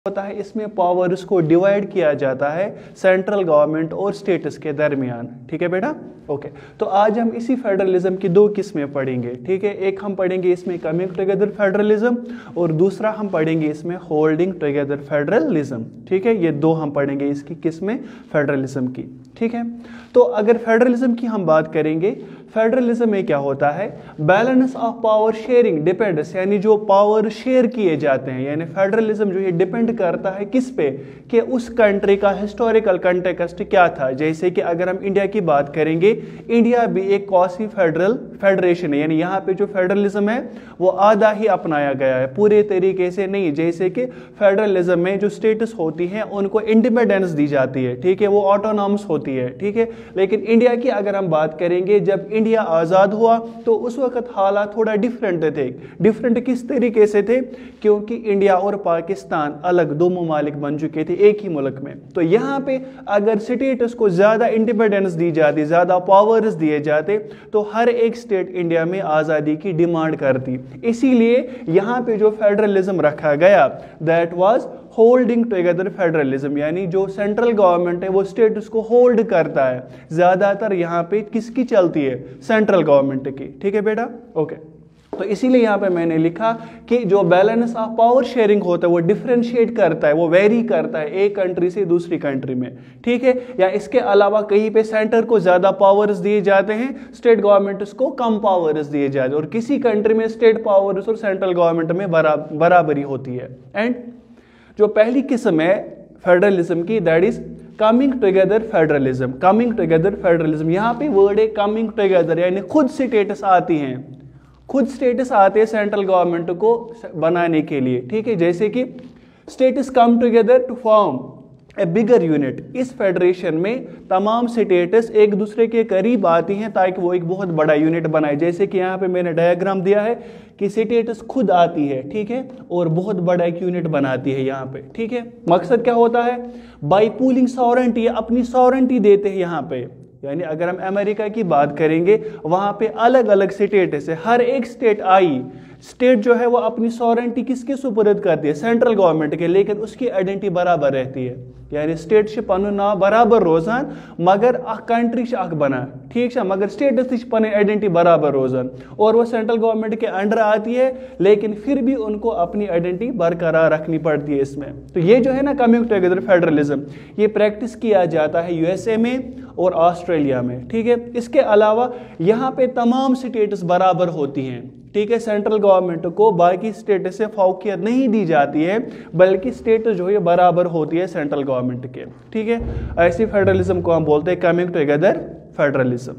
होता है, इसमें पावर्स को डिवाइड किया जाता है सेंट्रल गवर्नमेंट और स्टेट्स के दरमियान। ठीक है बेटा, ओके। तो आज हम इसी फेडरलिज्म की दो किस्में पढ़ेंगे। ठीक है, एक हम पढ़ेंगे इसमें कमिंग टुगेदर फेडरलिज्म और दूसरा हम पढ़ेंगे इसमें होल्डिंग टुगेदर फेडरलिज्म। ठीक है, ये दो हम पढ़ेंगे इसकी किस्में फेडरलिज्म की। ठीक है, तो अगर फेडरलिज्म की हम बात करेंगे, फेडरलिज्म में क्या होता है, balance of power sharing depends, यानी जो पावर शेयर किए जाते हैं, यानी फेडरलिज्म जो ये डिपेंड करता है किस पे, कि उस कंट्री का हिस्टोरिकल कंटेक्स्ट क्या था। जैसे कि अगर हम इंडिया की बात करेंगे, इंडिया भी एक क्वासी फेडरेशन है, यानी यहाँ पे जो फेडरलिज्म है वो आधा ही अपनाया गया है, पूरे तरीके से नहीं। जैसे कि फेडरलिज्म में जो स्टेट्स होती हैं उनको इंडिपेंडेंस दी जाती है, ठीक है, वो ऑटोनॉमस होती है। ठीक है, लेकिन इंडिया की अगर हम बात करेंगे, जब इंडिया आज़ाद हुआ तो उस वक्त हालात थोड़ा डिफरेंट थे। डिफरेंट किस तरीके से थे, क्योंकि इंडिया और पाकिस्तान अलग दो ममालिक बन चुके थे एक ही मुल्क में। तो यहाँ पे अगर स्टेट्स को ज़्यादा इंडिपेंडेंस दी जाती, ज़्यादा पावर्स दिए जाते, तो हर एक स्टेट इंडिया में आज़ादी की डिमांड करती। इसीलिए यहाँ पे जो फेडरलिज्म रखा गया, that was holding together federalism, यानी जो सेंट्रल गवर्नमेंट है वो स्टेट्स को होल्ड करता है। ज़्यादातर यहाँ पे किसकी चलती है, सेंट्रल गवर्नमेंट की। ठीक है बेटा, ओके। तो इसीलिए यहाँ पे मैंने लिखा कि जो बैलेंस ऑफ पावर शेयरिंग होता है वो डिफरेंशिएट करता है, वो वेरी करता है एक कंट्री से दूसरी कंट्री में। ठीक है, या इसके अलावा कहीं पे सेंटर को ज़्यादा पावर्स दिए जाते हैं, स्टेट गवर्नमेंट्स को कम पावर्स दिए जाते हैं, और किसी कंट्री में स्टेट पावर्स और सेंट्रल गवर्नमेंट में बराबरी होती है। एंड जो पहली किस्म है फेडरलिज्म की, that is coming together federalism. Coming together federalism, यहाँ पे वर्ड है कमिंग टुगेदर, यानी खुद स्टेट्स आती हैं, खुद स्टेट्स आते हैं सेंट्रल गवर्नमेंट को बनाने के लिए। ठीक है, जैसे कि states come together to form a bigger unit. इस फेडरेशन में तमाम स्टेट्स एक दूसरे के करीब आती हैं ताकि वो एक बहुत बड़ा यूनिट बनाए। जैसे कि यहाँ पे मैंने डायग्राम दिया है कि स्टेट्स खुद आती है, ठीक है, और बहुत बड़ा एक यूनिट बनाती है यहाँ पे। ठीक है, मकसद क्या होता है, बाई पूलिंग सॉवरेंटी, अपनी सॉवरेंटी देते हैं यहाँ पे। यानी अगर हम अमेरिका की बात करेंगे, वहाँ पे अलग अलग स्टेट्स है, हर एक स्टेट आई, स्टेट जो है वो अपनी सॉवरेंटी किसके सुपुर्द करती है, सेंट्रल गवर्नमेंट के, लेकिन उसकी आइडेंटिटी बराबर रहती है। यानी स्टेट से पन नाव बराबर रोजान, मगर कंट्री से अख बना, ठीक है, मगर स्टेट्स पन आइडेंटिटी बराबर रोजान, और वो सेंट्रल गवर्नमेंट के अंडर आती है, लेकिन फिर भी उनको अपनी आइडेंटिटी बरकरार रखनी पड़ती है इसमें। तो ये जो है ना कमिंग टुगेदर फेडरलिज्म, ये प्रैक्टिस किया जाता है यूएसए में और ऑस्ट्रेलिया में। ठीक है, इसके अलावा यहाँ पे तमाम स्टेट्स बराबर होती हैं। ठीक है, सेंट्रल गवर्नमेंट को बाकी स्टेट से फौकियत नहीं दी जाती है, बल्कि स्टेट जो है बराबर होती है सेंट्रल गवर्नमेंट के। ठीक है, ऐसी फेडरलिज्म को हम बोलते हैं कमिंग टुगेदर फेडरलिज्म।